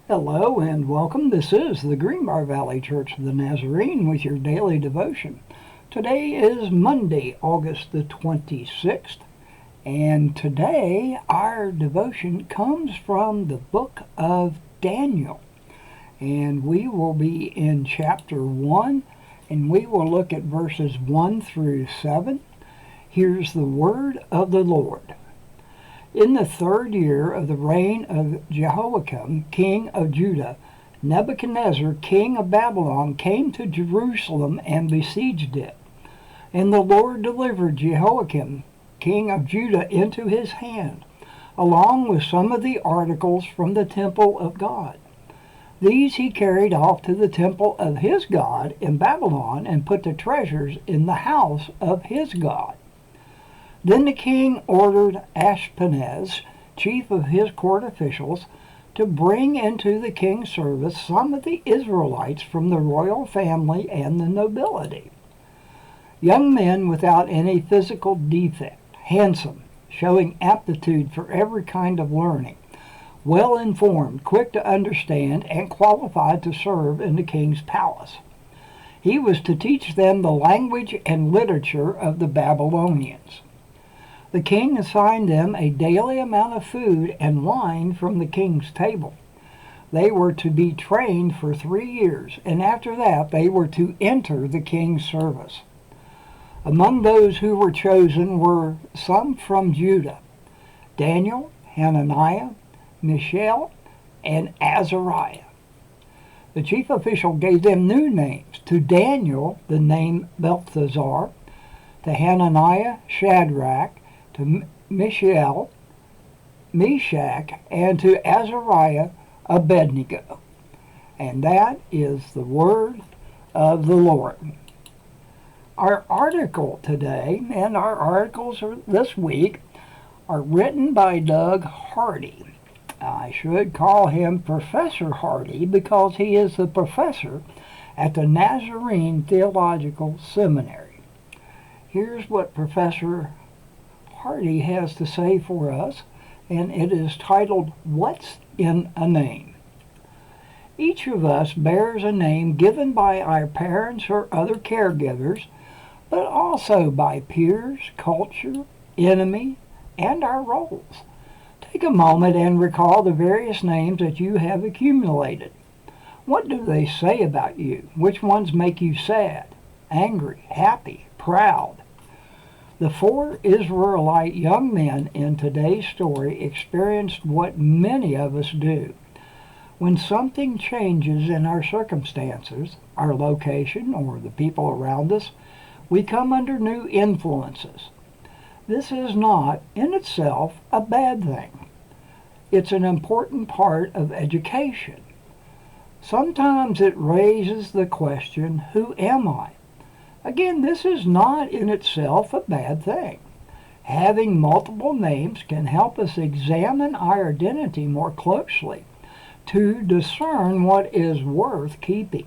Hello and welcome. This is the Greenbrier Valley Church of the Nazarene with your daily devotion. Today is Monday, August the 26th, and today our devotion comes from the book of Daniel. And we will be in chapter 1, and we will look at verses 1 through 7. Here's the word of the Lord. In the 3rd year of the reign of Jehoiakim, king of Judah, Nebuchadnezzar, king of Babylon, came to Jerusalem and besieged it. And the Lord delivered Jehoiakim, king of Judah, into his hand, along with some of the articles from the temple of God. These he carried off to the temple of his God in Babylon and put the treasures in the house of his God. Then the king ordered Ashpenaz, chief of his court officials, to bring into the king's service some of the Israelites from the royal family and the nobility. Young men without any physical defect, handsome, showing aptitude for every kind of learning, well-informed, quick to understand, and qualified to serve in the king's palace. He was to teach them the language and literature of the Babylonians. The king assigned them a daily amount of food and wine from the king's table. They were to be trained for 3 years, and after that they were to enter the king's service. Among those who were chosen were some from Judah: Daniel, Hananiah, Mishael, and Azariah. The chief official gave them new names. To Daniel, the name Belteshazzar; to Hananiah, Shadrach; to Mishael, Meshach; and to Azariah, Abednego. And that is the word of the Lord. Our article today, and our articles this week, are written by Doug Hardy. I should call him Professor Hardy because he is the professor at the Nazarene Theological Seminary. Here's what Professor Hardy has to say for us, and it is titled, "What's in a Name?" Each of us bears a name given by our parents or other caregivers, but also by peers, culture, enemy, and our roles. Take a moment and recall the various names that you have accumulated. What do they say about you? Which ones make you sad, angry, happy, proud? The 4 Israelite young men in today's story experienced what many of us do. When something changes in our circumstances, our location, or the people around us, we come under new influences. This is not, in itself, a bad thing. It's an important part of education. Sometimes it raises the question, who am I? Again, this is not in itself a bad thing. Having multiple names can help us examine our identity more closely to discern what is worth keeping.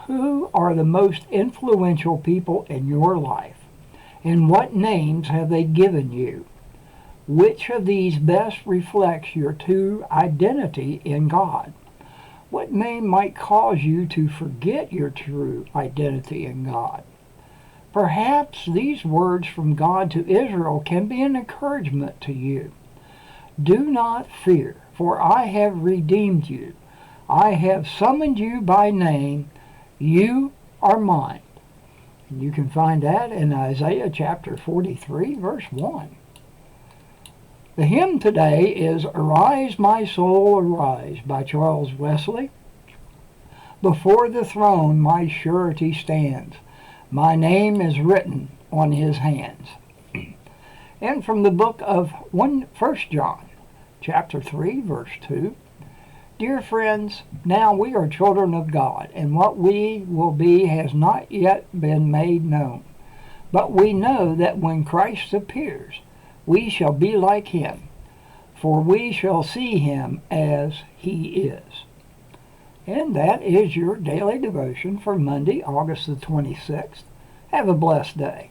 Who are the most influential people in your life, and what names have they given you? Which of these best reflects your true identity in God? What name might cause you to forget your true identity in God? Perhaps these words from God to Israel can be an encouragement to you. Do not fear, for I have redeemed you. I have summoned you by name. You are mine. And you can find that in Isaiah chapter 43, verse 1. The hymn today is "Arise, My Soul, Arise" by Charles Wesley. Before the throne my surety stands. My name is written on his hands. And from the book of 1 John, chapter 3, verse 2. Dear friends, now we are children of God, and what we will be has not yet been made known. But we know that when Christ appears, we shall be like him, for we shall see him as he is. And that is your daily devotion for Monday, August the 26th. Have a blessed day.